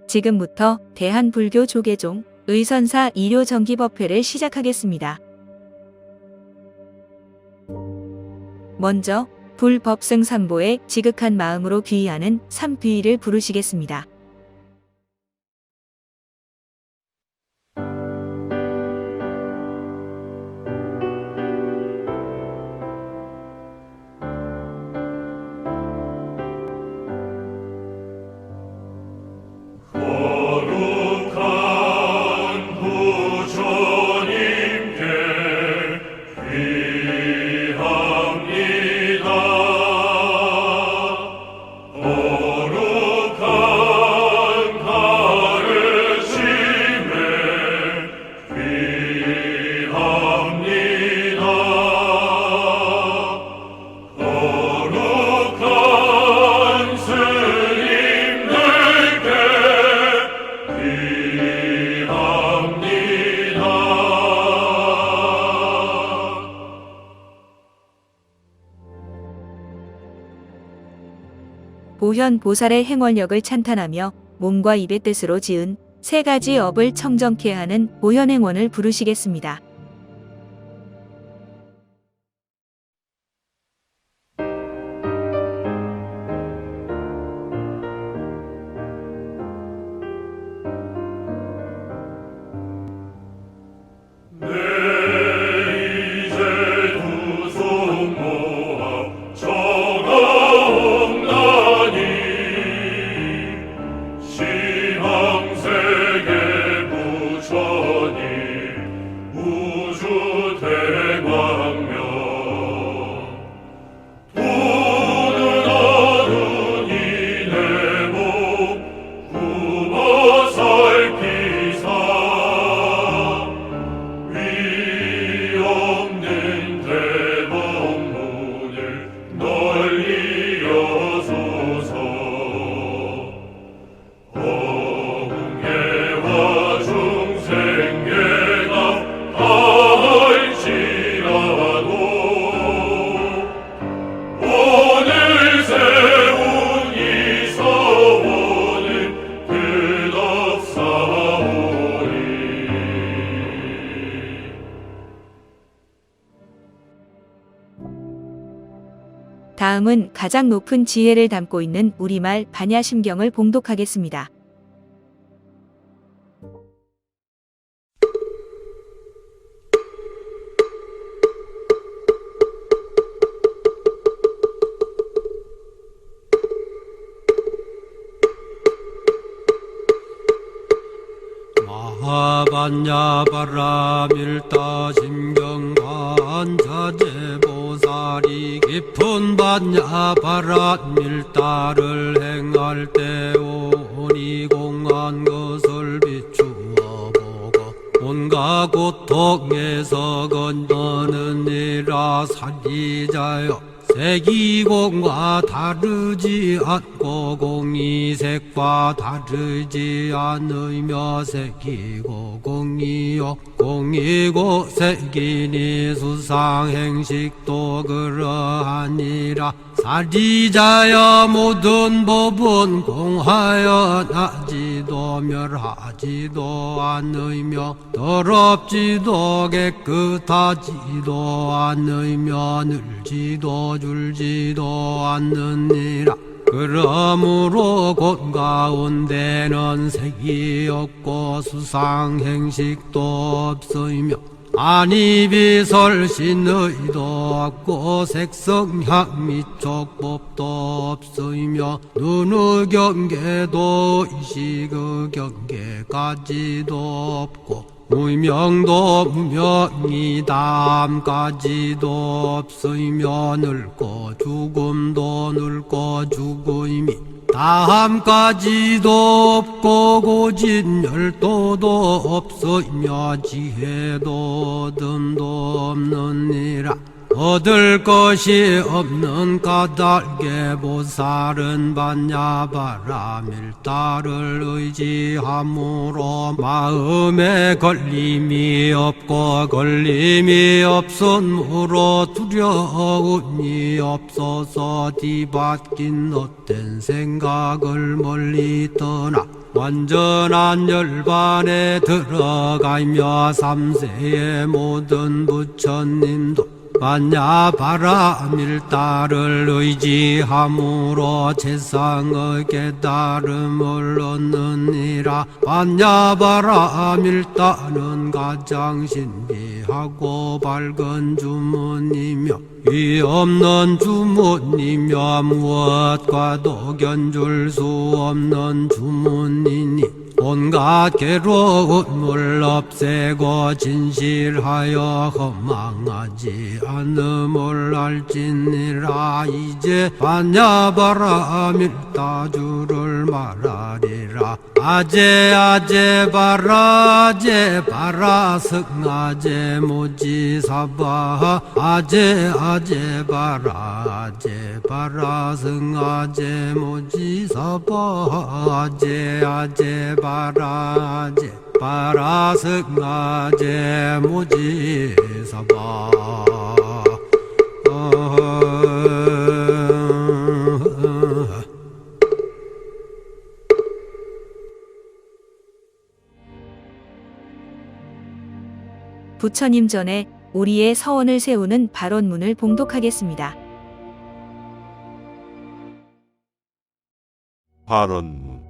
지금부터 대한불교조계종 의선사 일요정기법회를 시작하겠습니다. 먼저 불법승삼보에 지극한 마음으로 귀의하는 삼귀의를 부르시겠습니다. 보현 보살의 행원력을 찬탄하며 몸과 입의 뜻으로 지은 세 가지 업을 청정케 하는 보현행원을 부르시겠습니다. 다음은 가장 높은 지혜를 담고 있는 우리말 반야심경을 봉독하겠습니다. 마하반야바라밀다심경관자재보살이 깊은 반야바라밀다를 행할 때 오니 공한 것을 비추어 보고 온갖 고통에서 건너느니라. 사리자여, 색이공과 다르지 않고 공이색과 다르지 않으며 색이고 공이요 공이고 색이니 수상행식도 그러하니라. 사리자여, 모든 법은 공하여 나지도 멸하지도 않으며 더럽지도 깨끗하지도 않으며 늘지도 줄지도 않느니라. 그러므로 곳 가운데는 색이 없고 수상행식도 없으며 안이비설신의도 없고 색성향 미촉법도 없으며 눈의 경계도 의식의 경계까지도 없고 무명도 무명이 다함까지도 없으며 늙고 죽음도 늙고 죽음이 다함까지도 없고 고진열도도 없으며 지혜도 듬도 없느니라. 얻을 것이 없는 까닭에 보살은 반야바라 밀다를 의지함으로 마음에 걸림이 없고 걸림이 없으므로 두려움이 없어서 뒤바뀐 헛된 생각을 멀리 떠나 완전한 열반에 들어가며 삼세의 모든 부처님도 반야바라 밀다를 의지함으로 세상의 깨달음을 얻느니라. 반야바라 밀다는 가장 신비하고 밝은 주문이며 위 없는 주문이며 무엇과도 견줄 수 없는 주문이니 온갖 괴로움을 없애고 진실하여 허망하지 않음을 알지니라. 이제 반야바라 밀다주를 말하리라. 아제 아제 바라 아제 바라 승아제 모지사바 아제 아제 바라 아제 바라 승아제 모지사바 아제 아제 바라 아제 바라 승아제 모지사바 부처님 전에 우리의 서원을 세우는 발언문을 봉독하겠습니다. 발언문.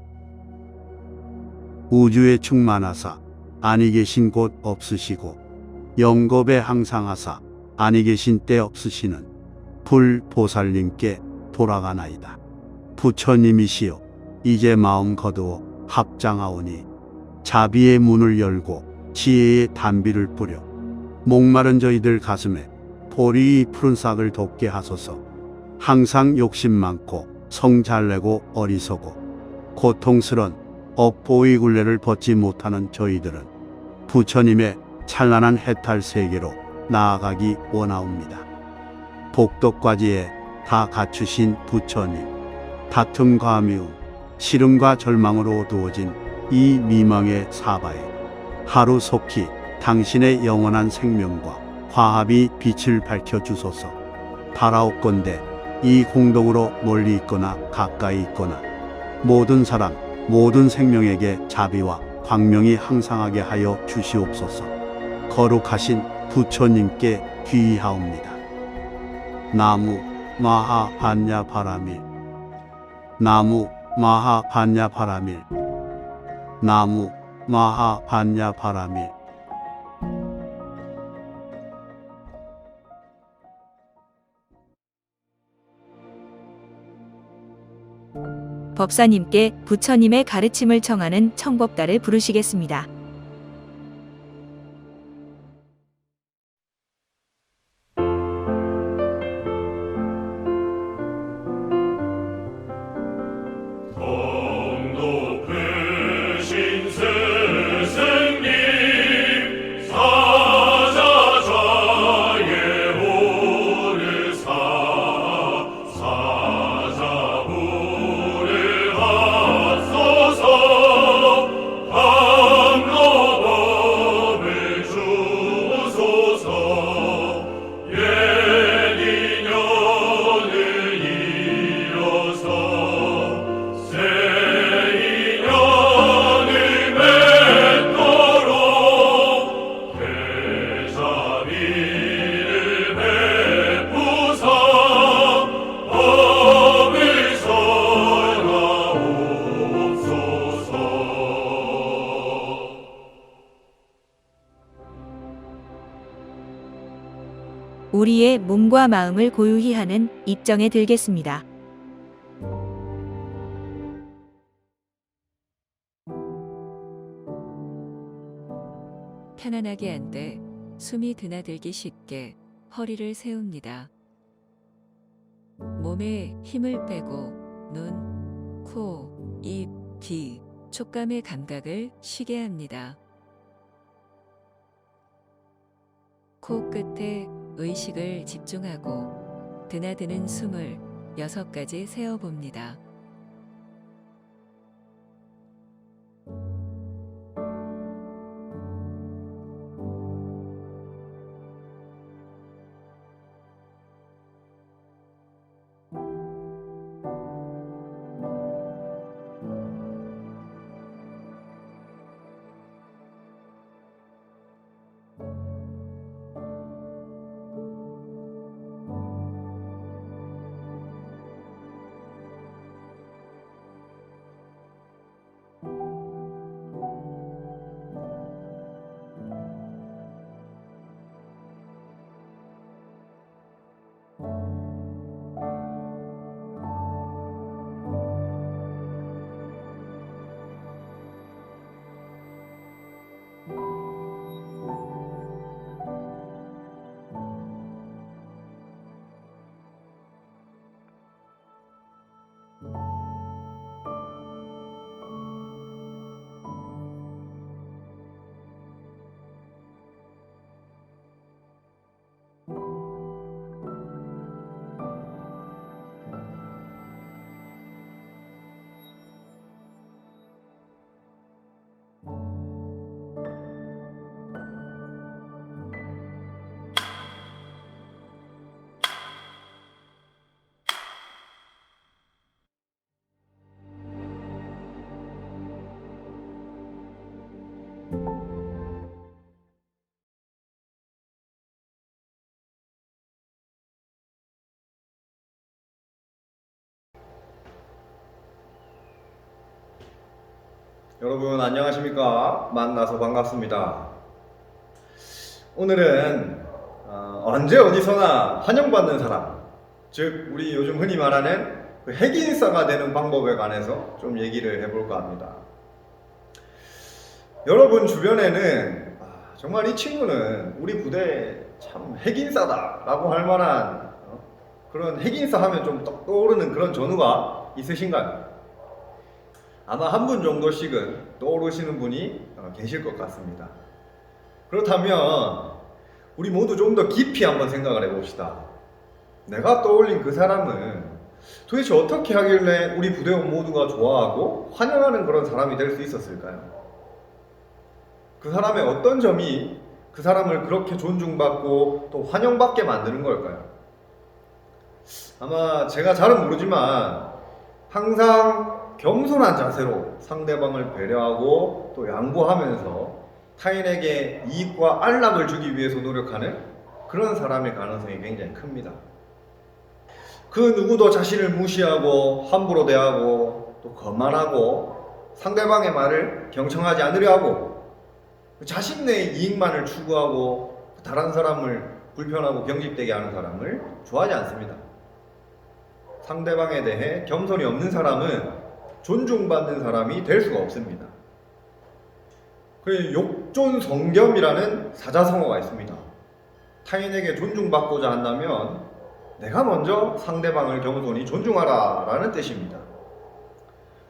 우주에 충만하사 아니 계신 곳 없으시고 영겁에 항상하사 아니 계신 때 없으시는 불보살님께 돌아가나이다. 부처님이시여 이제 마음 거두어 합장하오니 자비의 문을 열고 지혜의 단비를 뿌려 목마른 저희들 가슴에 보리 푸른 싹을 돋게 하소서. 항상 욕심 많고 성 잘내고 어리석고 고통스런 업보의 굴레를 벗지 못하는 저희들은 부처님의 찬란한 해탈 세계로 나아가기 원하옵니다. 복덕과지에 다 갖추신 부처님, 다툼과 미움, 시름과 절망으로 어두워진 이 미망의 사바에 하루속히 당신의 영원한 생명과 화합이 빛을 밝혀주소서. 바라옵건대 이 공덕으로 멀리 있거나 가까이 있거나 모든 사람 모든 생명에게 자비와 광명이 항상하게 하여 주시옵소서. 거룩하신 부처님께 귀의하옵니다. 나무 마하 반야 바라밀 나무 마하 반야 바라밀 나무 마하 반야 바라밀. 법사님께 부처님의 가르침을 청하는 청법다를 부르시겠습니다. 우리의 몸과 마음을 고유히 하는 입정에 들겠습니다. 편안하게 앉되 숨이 드나들기 쉽게 허리를 세웁니다. 몸에 힘을 빼고 눈, 코, 입, 귀, 촉감의 감각을 쉬게 합니다. 코 끝에 의식을 집중하고 드나드는 숨을 6가지 세어봅니다. 여러분 안녕하십니까? 만나서 반갑습니다. 오늘은 언제 어디서나 환영받는 사람, 즉 우리 요즘 흔히 말하는 그 핵인싸가 되는 방법에 관해서 좀 얘기를 해볼까 합니다. 여러분 주변에는 정말 이 친구는 우리 부대에 참 핵인싸다 라고 할 만한 그런 핵인싸 하면 좀 떠오르는 그런 전우가 있으신가요? 아마 한 분 정도씩은 떠오르시는 분이 계실 것 같습니다. 그렇다면 우리 모두 좀 더 깊이 한번 생각을 해봅시다. 내가 떠올린 그 사람은 도대체 어떻게 하길래 우리 부대원 모두가 좋아하고 환영하는 그런 사람이 될 수 있었을까요? 그 사람의 어떤 점이 그 사람을 그렇게 존중받고 또 환영받게 만드는 걸까요? 아마 제가 잘은 모르지만 항상 겸손한 자세로 상대방을 배려하고 또 양보하면서 타인에게 이익과 안락을 주기 위해서 노력하는 그런 사람의 가능성이 굉장히 큽니다. 그 누구도 자신을 무시하고 함부로 대하고 또 거만하고 상대방의 말을 경청하지 않으려 하고 자신의 이익만을 추구하고 다른 사람을 불편하고 경직되게 하는 사람을 좋아하지 않습니다. 상대방에 대해 겸손이 없는 사람은 존중받는 사람이 될 수가 없습니다. 그 욕존성겸이라는 사자성어가 있습니다. 타인에게 존중받고자 한다면 내가 먼저 상대방을 겸손히 존중하라 라는 뜻입니다.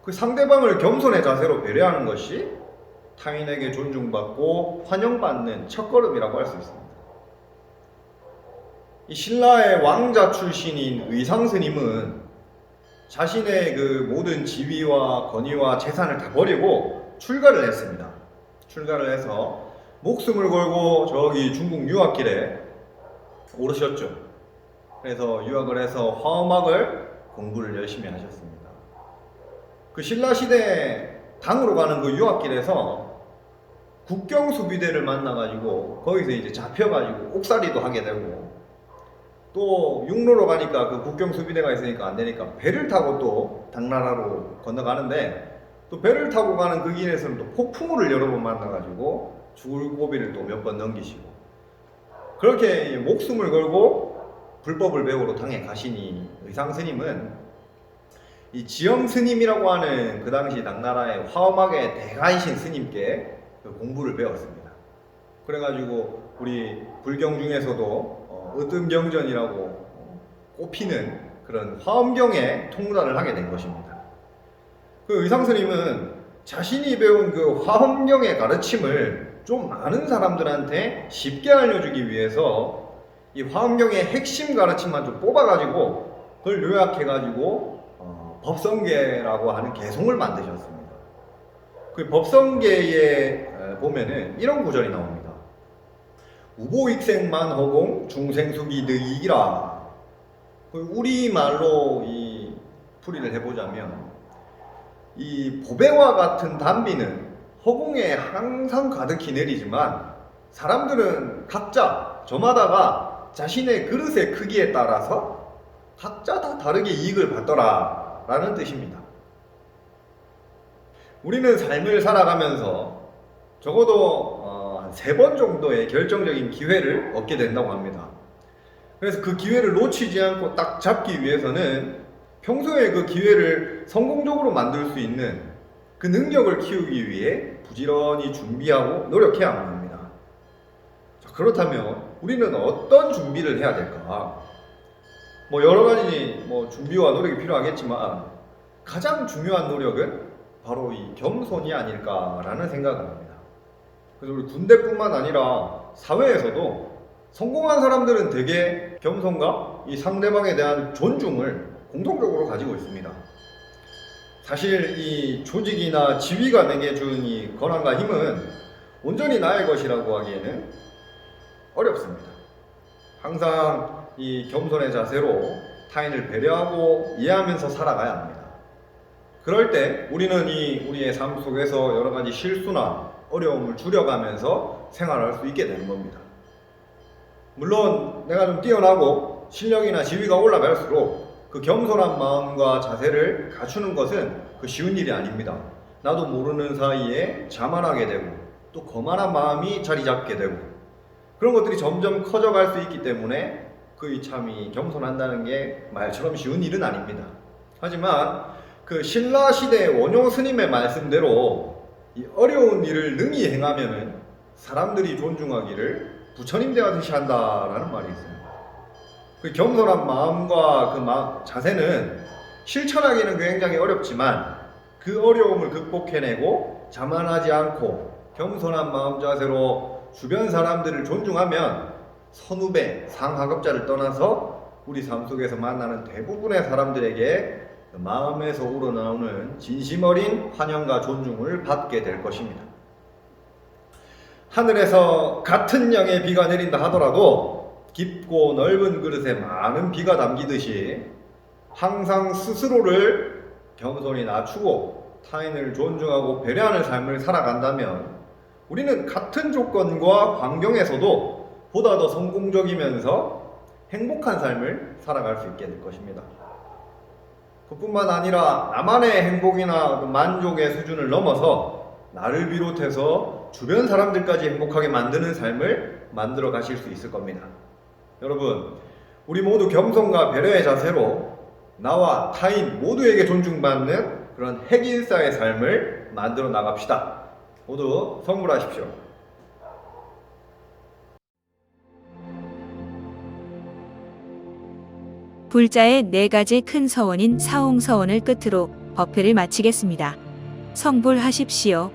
그 상대방을 겸손의 자세로 배려하는 것이 타인에게 존중받고 환영받는 첫걸음이라고 할 수 있습니다. 이 신라의 왕자 출신인 의상스님은 자신의 그 모든 지위와 권위와 재산을 다 버리고 출가를 했습니다. 출가를 해서 목숨을 걸고 저기 중국 유학길에 오르셨죠. 그래서 유학을 해서 화엄학을 공부를 열심히 하셨습니다. 그 신라시대 당으로 가는 그 유학길에서 국경수비대를 만나가지고 거기서 이제 잡혀가지고 옥살이도 하게 되고 또 육로로 가니까 그 국경수비대가 있으니까 안 되니까 배를 타고 또 당나라로 건너가는데 또 배를 타고 가는 그 길에서는 또 폭풍우를 여러 번 만나가지고 죽을 고비를 또 몇 번 넘기시고 그렇게 목숨을 걸고 불법을 배우러 당해 가시니 의상스님은 이 지엄스님이라고 하는 그 당시 당나라의 화엄학의 대가이신 스님께 그 공부를 배웠습니다. 그래가지고 우리 불경 중에서도 으뜸경전이라고 꼽히는 그런 화엄경에 통달을 하게 된 것입니다. 그 의상스님은 자신이 배운 그 화엄경의 가르침을 좀 많은 사람들한테 쉽게 알려주기 위해서 이 화엄경의 핵심 가르침만 좀 뽑아가지고 그걸 요약해가지고 법성계라고 하는 개송을 만드셨습니다. 그 법성계에 보면은 이런 구절이 나옵니다. 우보익생만 허공 중생수기 득이라. 우리말로 이 풀이를 해보자면 이 보배와 같은 단비는 허공에 항상 가득히 내리지만 사람들은 각자 저마다가 자신의 그릇의 크기에 따라서 각자 다 다르게 이익을 받더라 라는 뜻입니다. 우리는 삶을 살아가면서 적어도 한 3번 정도의 결정적인 기회를 얻게 된다고 합니다. 그래서 그 기회를 놓치지 않고 딱 잡기 위해서는 평소에 그 기회를 성공적으로 만들 수 있는 그 능력을 키우기 위해 부지런히 준비하고 노력해야만 합니다. 자, 그렇다면 우리는 어떤 준비를 해야 될까? 여러 가지 준비와 노력이 필요하겠지만 가장 중요한 노력은 바로 이 겸손이 아닐까라는 생각을 합니다. 그래서 우리 군대뿐만 아니라 사회에서도 성공한 사람들은 대개 겸손과 이 상대방에 대한 존중을 공통적으로 가지고 있습니다. 사실 이 조직이나 지위가 내게 준 이 권한과 힘은 온전히 나의 것이라고 하기에는 어렵습니다. 항상 이 겸손의 자세로 타인을 배려하고 이해하면서 살아가야 합니다. 그럴 때 우리는 우리의 삶 속에서 여러 가지 실수나 어려움을 줄여가면서 생활할 수 있게 되는 겁니다. 물론 내가 좀 뛰어나고 실력이나 지위가 올라갈수록 그 겸손한 마음과 자세를 갖추는 것은 그 쉬운 일이 아닙니다. 나도 모르는 사이에 자만하게 되고 또 거만한 마음이 자리 잡게 되고 그런 것들이 점점 커져갈 수 있기 때문에 그 참이 겸손한다는 게 말처럼 쉬운 일은 아닙니다. 하지만 그 신라 시대의 원효 스님의 말씀대로 이 어려운 일을 능히 행하면은 사람들이 존중하기를 부처님 대하듯이 한다라는 말이 있습니다. 그 겸손한 마음과 그 자세는 실천하기는 굉장히 어렵지만 그 어려움을 극복해내고 자만하지 않고 겸손한 마음 자세로 주변 사람들을 존중하면 선후배, 상하급자를 떠나서 우리 삶 속에서 만나는 대부분의 사람들에게 마음에서 우러나오는 진심 어린 환영과 존중을 받게 될 것입니다. 하늘에서 같은 양의 비가 내린다 하더라도 깊고 넓은 그릇에 많은 비가 담기듯이 항상 스스로를 겸손히 낮추고 타인을 존중하고 배려하는 삶을 살아간다면 우리는 같은 조건과 환경에서도 보다 더 성공적이면서 행복한 삶을 살아갈 수 있게 될 것입니다. 그뿐만 아니라 나만의 행복이나 만족의 수준을 넘어서 나를 비롯해서 주변 사람들까지 행복하게 만드는 삶을 만들어 가실 수 있을 겁니다. 여러분, 우리 모두 겸손과 배려의 자세로 나와 타인 모두에게 존중받는 그런 핵인싸의 삶을 만들어 나갑시다. 모두 성불하십시오. 불자의 4가지 큰 서원인 사홍서원을 끝으로 법회를 마치겠습니다. 성불하십시오.